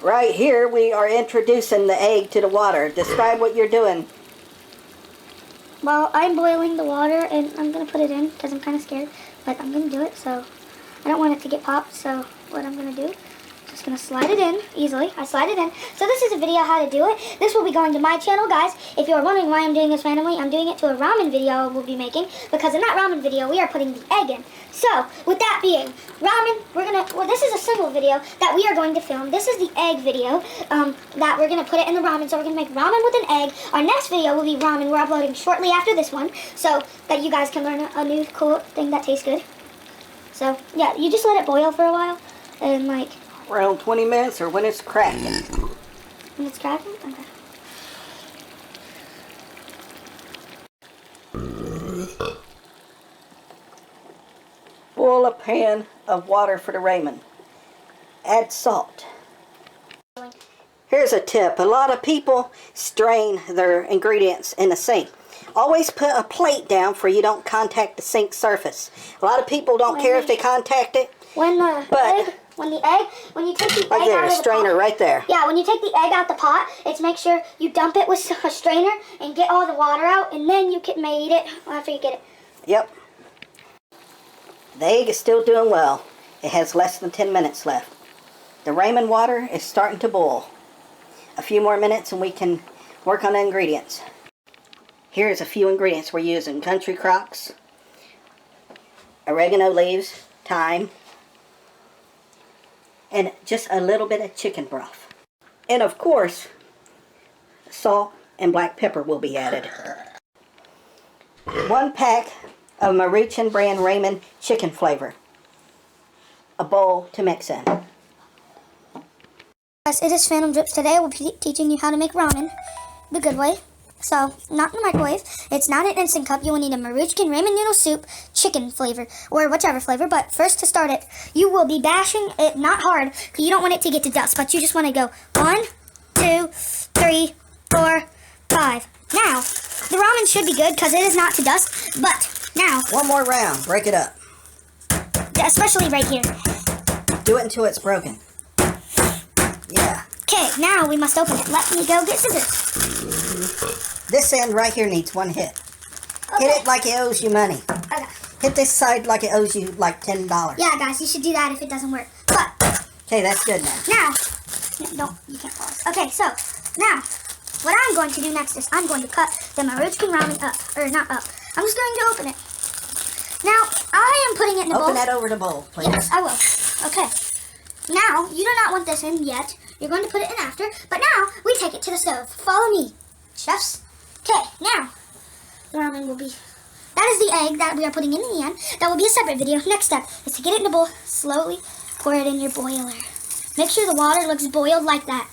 Right here we are introducing the egg to the water. Describe what you're doing. Well, I'm boiling the water and I'm going to put it in because I'm kind of scared. But I'm going to do it, so I don't want it to get popped. So what I'm going to do, just going to slide it in easily. I slide it in. So this is a video how to do it. This will be going to my channel, guys. If you're wondering why I'm doing this randomly, I'm doing it to a ramen video we'll be making. Because in that ramen video, we are putting the egg in. So, with that being, ramen, this is a simple video that we are going to film. This is the egg video that we're going to put it in the ramen. So we're going to make ramen with an egg. Our next video will be ramen. We're uploading shortly after this one. So that you guys can learn a new cool thing that tastes good. So, yeah, you just let it boil for a while. And like... Around 20 minutes or when it's cracking. When it's cracking? Okay. Boil a pan of water for the ramen. Add salt. Here's a tip. A lot of people strain their ingredients in the sink. Always put a plate down so you don't contact the sink surface. A lot of people don't care if they contact it. When you take the right egg there, out of the strainer pot, right there. Yeah, when you take the egg out the pot, it's make sure you dump it with a strainer and get all the water out, and then you may eat it after you get it. Yep. The egg is still doing well. It has less than 10 minutes left. The ramen water is starting to boil. A few more minutes and we can work on the ingredients. Here's a few ingredients we're using. Country crocks, oregano leaves, thyme, and just a little bit of chicken broth. And of course, salt and black pepper will be added. 1 pack of Maruchan brand ramen chicken flavor. A bowl to mix in. Guys, it is Phantom DripzZz. Today we'll be teaching you how to make ramen the good way. So, not in the microwave. It's not an instant cup. You will need a Maruchan ramen noodle soup, chicken flavor, or whichever flavor. But first, to start it, you will be bashing it not hard, because you don't want it to get to dust. But you just want to go 1, 2, 3, 4, 5. Now, the ramen should be good because it is not to dust. But now, one more round. Break it up. Especially right here. Do it until it's broken. Yeah. Okay, now we must open it. Let me go get scissors. This end right here needs one hit. Okay. Hit it like it owes you money. Okay. Hit this side like it owes you like $10. Yeah, guys, you should do that if it doesn't work. But okay, that's good now. Now, you can't pause. Okay, so now what I'm going to do next is I'm going to cut the Maruchan ramen up, or not up. I'm just going to open it. Now I am putting it in the bowl. Open that over the bowl, please. Yes, I will. Okay. Now you do not want this in yet. You're going to put it in after. But now we take it to the stove. Follow me, chefs. Okay, now, the ramen will be, that is the egg that we are putting in the end. That will be a separate video. Next step is to get it in a bowl, slowly pour it in your boiler. Make sure the water looks boiled like that,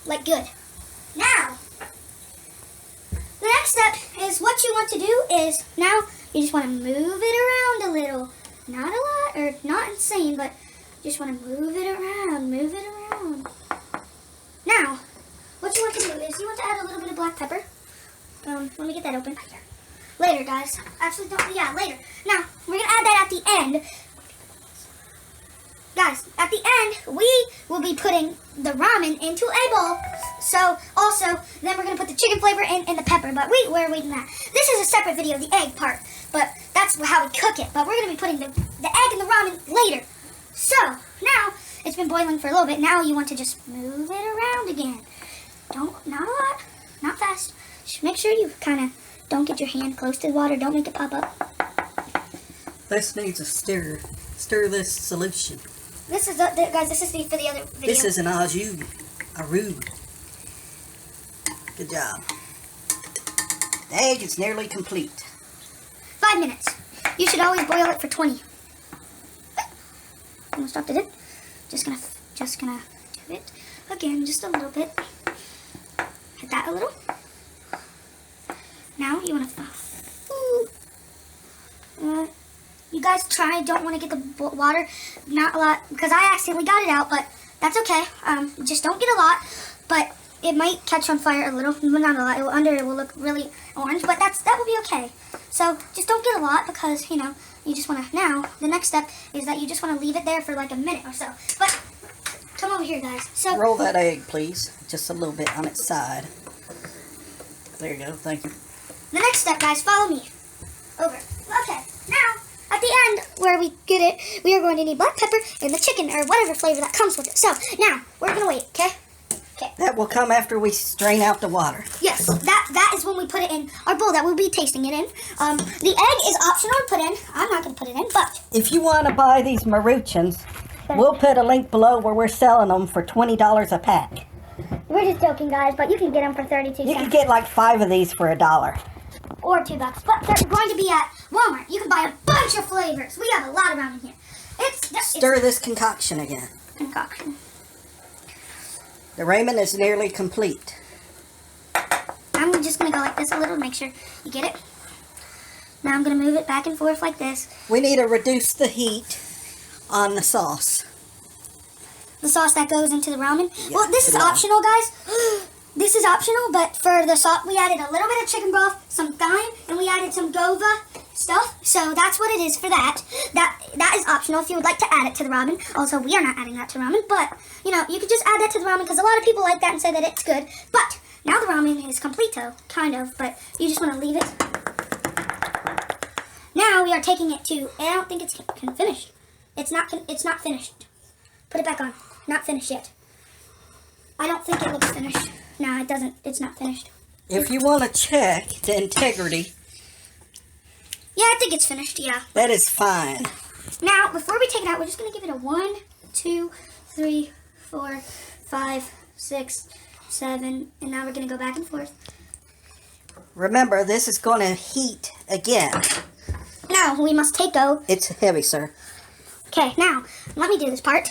like good. Now, the next step is what you want to do is, now you just want to move it around a little. Not a lot, or not insane, but you just want to move it around, move it around. Now, what you want to do is you want to add a little bit of black pepper. Let me get that open. Later, guys. Actually, don't. Yeah, later. Now, we're going to add that at the end. Guys, at the end, we will be putting the ramen into a bowl. So, also, then we're going to put the chicken flavor in and the pepper. But we're waiting that. This is a separate video, the egg part. But that's how we cook it. But we're going to be putting the egg and the ramen later. So, now, it's been boiling for a little bit. Now you want to just move it around again. Not a lot. Not fast. Just make sure you kind of don't get your hand close to the water. Don't make it pop up. This needs a stir. Stir this solution. This is guys. This is for the other video. This is an au jus. A roux. Good job. The egg is nearly complete. 5 minutes. You should always boil it for 20. Almost dropped it in. Just gonna do it again, just a little bit. Hit that a little. don't want to get the water, not a lot, because I accidentally got it out, but that's okay. Just don't get a lot, but it might catch on fire a little, but not a lot. Under it will look really orange, but that will be okay. So just don't get a lot because, you just want to, now, the next step is that you just want to leave it there for like a minute or so. But come over here, guys. So roll that egg, please. Just a little bit on its side. There you go. Thank you. The next step, guys, follow me. Over. Okay. Now, at the end where we get it, we are going to need black pepper and the chicken or whatever flavor that comes with it. So, now, we're going to wait, okay? Okay. That will come after we strain out the water. Yes, that is when we put it in our bowl that we'll be tasting it in. The egg is optional to put in. I'm not going to put it in, but if you want to buy these Maruchans, we'll put a link below where we're selling them for $20 a pack. We're just joking, guys, but you can get them for 32 cents. You can get like 5 of these for $1. Or $2. But they're going to be at Walmart. You can buy a bunch of flavors. We have a lot around in here. Stir this concoction again. Concoction. The ramen is nearly complete. I'm just going to go like this a little to make sure you get it. Now I'm going to move it back and forth like this. We need to reduce the heat on the sauce. The sauce that goes into the ramen. Yeah, well, this is optional, guys. This is optional, but for the sauce, we added a little bit of chicken broth, some thyme, and we added some gova stuff. So that's what it is for that. That is optional if you would like to add it to the ramen. Also, we are not adding that to ramen, but, you could just add that to the ramen because a lot of people like that and say that it's good. But now the ramen is completo, kind of, but you just want to leave it. Now we are taking it to, I don't think it's finished. It's not finished. Put it back on. Not finished yet. I don't think it looks finished. No, it doesn't. It's not finished. If you want to check the integrity. Yeah, I think it's finished, yeah. That is fine. Now, before we take it out, we're just going to give it a 1, 2, 3, 4, 5, 6, 7, and now we're going to go back and forth. Remember, this is going to heat again. Now, we must take go. It's heavy, sir. Okay, now, let me do this part.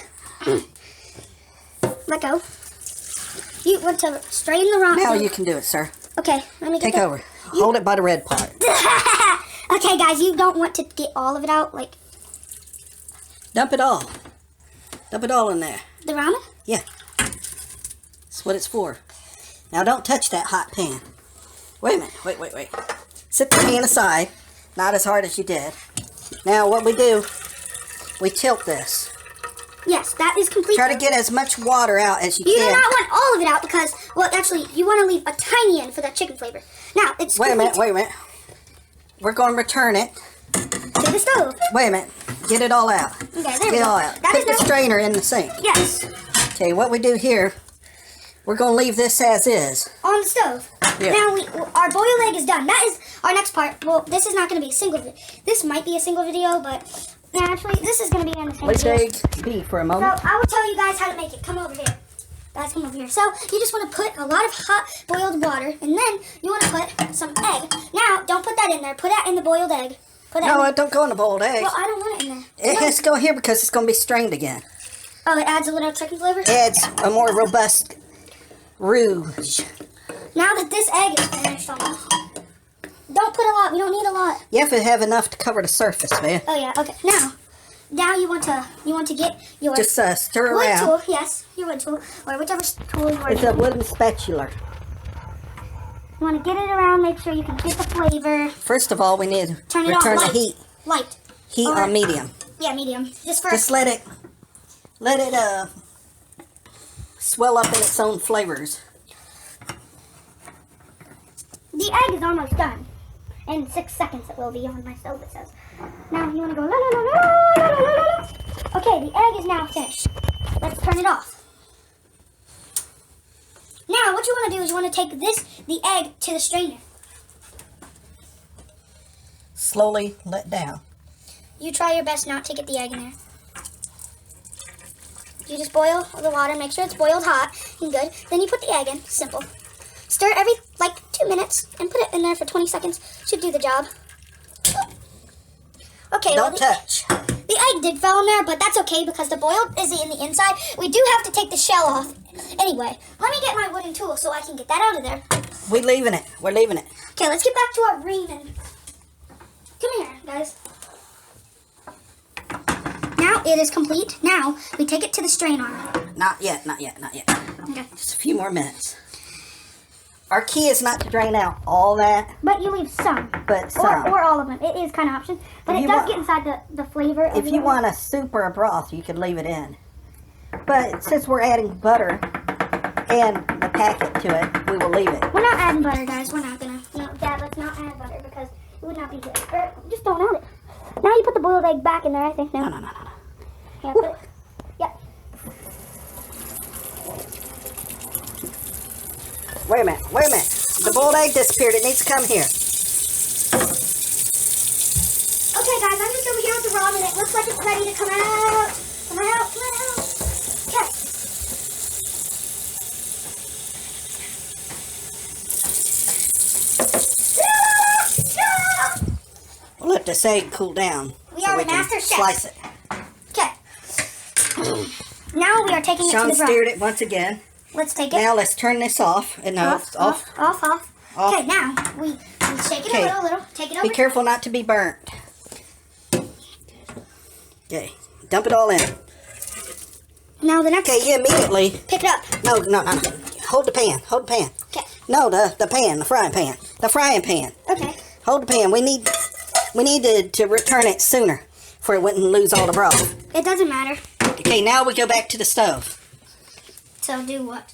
Let go. You want to strain the ramen. Now you can do it, sir. Okay, let me get Take over. Hold it by the red part. Okay, guys, you don't want to get all of it out, like... Dump it all. Dump it all in there. The ramen? Yeah. That's what it's for. Now don't touch that hot pan. Wait a minute. Wait. Set the pan aside. Not as hard as you did. Now what we do, we tilt this. Yes, that is complete. Try to get as much water out as you can. You do not want all of it out because, well, actually, you want to leave a tiny end for that chicken flavor. Now, it's Wait a minute. We're going to return it. To the stove. Wait a minute. Get it all out. Okay, there Get we it go. all out. That Put is the no- strainer in the sink. Yes. Okay, what we do here, we're going to leave this as is. On the stove. Yeah. Now, our boiled egg is done. That is our next part. Well, this is not going to be a single video. This might be a single video, but actually, this is going to be in the same Let the video. egg be for a So, moment. I will tell you guys how to make it. Come over here. Guys, come over here. So, you just want to put a lot of hot boiled water, and then you want to put some egg. Now, don't put that in there. Put that in the boiled egg. Put that No, in it don't go in the boiled egg. Well, I don't want it in there. It has to go here because it's going to be strained again. Oh, it adds a little chicken flavor? It adds a more robust rouge. Now that this egg is finished almost. Don't put a lot. We don't need a lot. You have to have enough to cover the surface, man. Oh, yeah. Okay. Now you want to get your Just stir wood around. tool. Yes, your wood tool. Or whichever tool you want. It's a wooden spatula. You want to get it around, make sure you can get the flavor. First of all, we need to Turn it return on the heat. Light. Heat Or- on medium. Yeah, medium. Just for Just let it swell up in its own flavors. the egg is almost done. In 6 seconds it will be on my stove, it says. Now you want to go la la la la la la la la. Okay, the egg is now finished. Let's turn it off. Now what you want to do is you want to take the egg to the strainer. Slowly let down. You try your best not to get the egg in there. You just boil the water, make sure it's boiled hot and good. Then you put the egg in, simple. Stir every, 2 minutes and put it in there for 20 seconds. Should do the job. Okay, well, Don't touch. the egg did fall in there, but that's okay because the boiled is in the inside. We do have to take the shell off. Anyway, let me get my wooden tool so I can get that out of there. We're leaving it. Okay, let's get back to our ramen. Come here, guys. it is complete. Now, we take it to the strain arm. Not yet, not yet, not yet. Okay. Just a few more minutes. Our key is not to drain out all that, But you leave some. but some. Or all of them. It is kind of option. But If it you does want- get inside the flavor of If you want a soup or a broth, you could leave it in. But since we're adding butter and the packet to it, we will leave it. We're not adding butter, guys. We're not gonna. No, Dad, let's not add butter because it would not be good. Or just don't add it. Now you put the boiled egg back in there, I think. Now. No. Yeah, put it. Yeah. Wait a minute. The boiled egg disappeared. It needs to come here. Okay, guys, I'm just over here with the ramen. It looks like it's ready to come out. Come out. Okay. We'll let this egg cool down. We are the can master chef. slice it. Okay. Now we are taking it Sean to the broth. stirred it once again. Let's take it. Now let's turn this off. No, it's off. Off. Okay, now we shake it a little. Take it over. Be careful not to be burnt. Okay, dump it all in. Now the next. Okay, you immediately. Pick it up. No. Hold the pan. Okay. No, the pan, the frying pan. The frying pan. Okay. Hold the pan. We need to return it sooner, for it wouldn't lose all the broth. It doesn't matter. Okay, now we go back to the stove. So do what?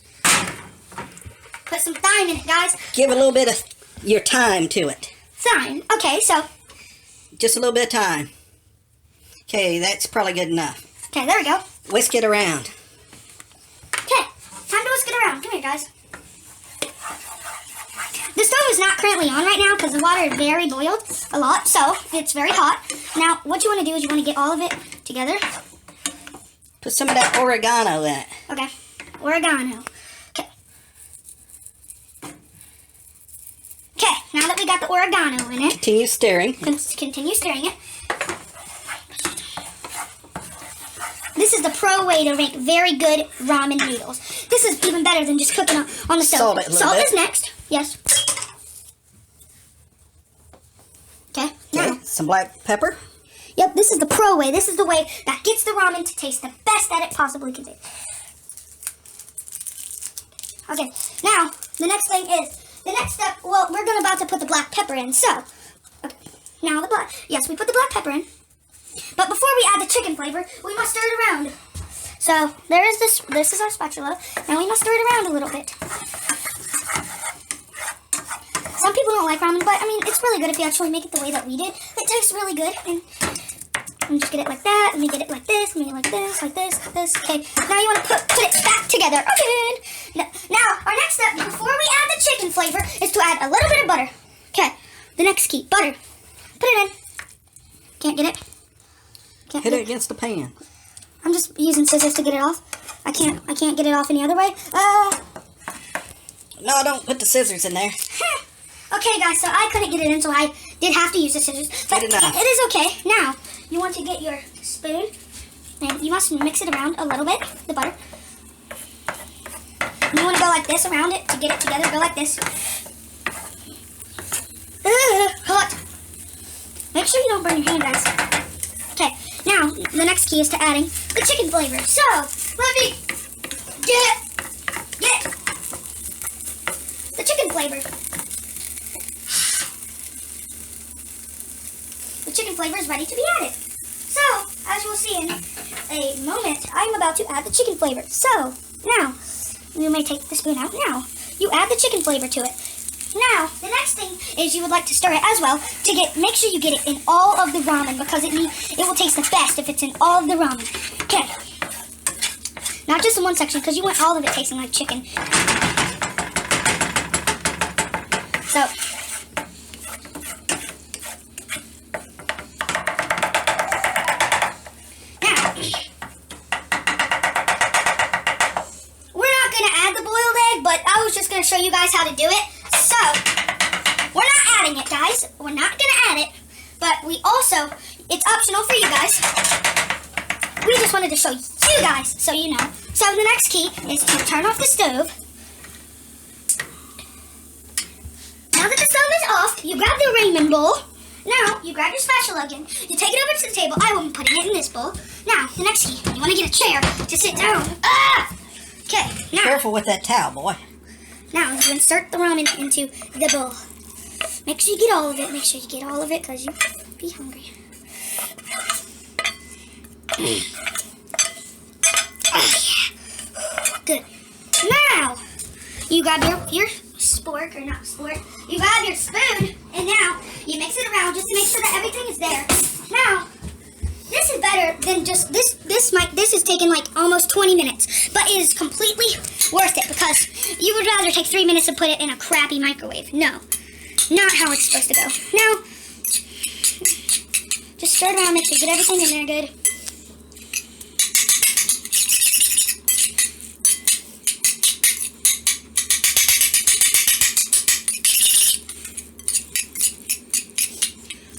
Put some thyme in it, guys. Give a little bit of your time to it. Thyme. Okay, so. Just a little bit of time. Okay, that's probably good enough. Okay, there we go. Whisk it around. Okay, time to whisk it around. Come here, guys. The stove is not currently on right now because the water is very boiled a lot, so it's very hot. Now, what you want to do is you want to get all of it together. Put some of that oregano in it. Okay, oregano. Okay. Okay, now that we got the oregano in it, Continue stirring. continue stirring it. This is the pro way to make very good ramen noodles. This is even better than just cooking on the stove. Salt it a little Salt bit. is next. Yes. Okay. Okay, Now. some black pepper. Yep, this is the pro way. This is the way that gets the ramen to taste the best that it possibly can taste. Okay, now, the next thing is, the next step, well, we're about to put the black pepper in, so. Okay, now yes, we put the black pepper in. But before we add the chicken flavor, we must stir it around. So, there is this is our spatula, and we must stir it around a little bit. Some people don't like ramen, but I mean, it's really good if you actually make it the way that we did. It tastes really good, and just get it like that, and we get it like this, and we get it like this. Okay, now you want to put it back together. Okay. Now, our next step, before we add the chicken flavor, is to add a little bit of butter. Okay, the next key, butter. Put it in. Can't get it. Hit it against the pan. I'm just using scissors to get it off. I can't get it off any other way. No, don't put the scissors in there. Okay, guys, so I couldn't get it in, so I did have to use the scissors. But Good enough. it is okay. Now, you want to get your spoon, and you must mix it around a little bit, the butter. You want to go like this around it to get it together. Go like this. Hot. Make sure you don't burn your hand, guys. Okay, now, the next key is to adding the chicken flavor. So, let me get the chicken flavor. The chicken flavor is ready to be added. So, as you will see in a moment, I'm about to add the chicken flavor. So, now, you may take the spoon out. Now, you add the chicken flavor to it. Now, the next thing is you would like to stir it as well to make sure you get it in all of the ramen because it will taste the best if it's in all of the ramen. Okay. Not just in one section because you want all of it tasting like chicken. So, now, we're not going to add the boiled egg, but I was just going to show you guys how to do it. So, we're not adding it, guys. We're not going to add it. But we also, it's optional for you guys. We just wanted to show you guys so you know. So, the next key is to turn off the stove. Now that the stove is off, you grab the ramen bowl Now, you grab your spatula again. You take it over to the table. I will be putting it in this bowl. Now, the next key. You want to get a chair to sit down. Ah! Okay, now. Careful with that towel, boy. Now, you insert the ramen into the bowl. Make sure you get all of it. Make sure you get all of it because you'll be hungry. Oh, yeah. Good. Now, you grab your spork, or not spork. You grab your spoon, and now you mix it around just to make sure that everything is there. Now, this is better than just this. This is taking like almost 20 minutes, but it is completely worth it because you would rather take 3 minutes to put it in a crappy microwave. No, not how it's supposed to go. Now, just stir it around, make sure you get everything in there good.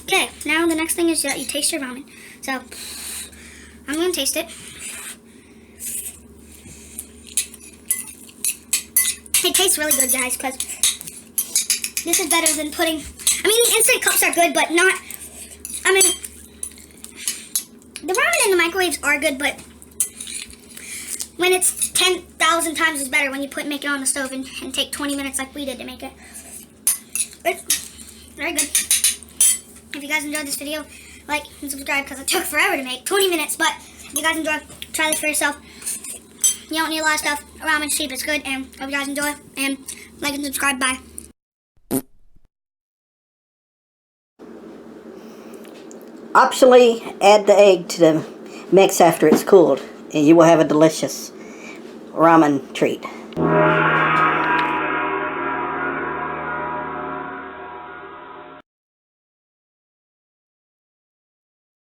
Okay, now the next thing is that you taste your ramen. So, I'm going to taste it. It tastes really good, guys, because this is better than putting... I mean, the instant cups are good, but not... I mean, the ramen in the microwaves are good, but when it's 10,000 times is better when you make it on the stove and take 20 minutes like we did to make it. It's very good. If you guys enjoyed this video, like and subscribe because it took forever to make, 20 minutes, but if you guys enjoy, try this for yourself. You don't need a lot of stuff. Ramen's cheap, it's good, and hope you guys enjoy, and like and subscribe, bye. Optionally, add the egg to the mix after it's cooled, and you will have a delicious ramen treat.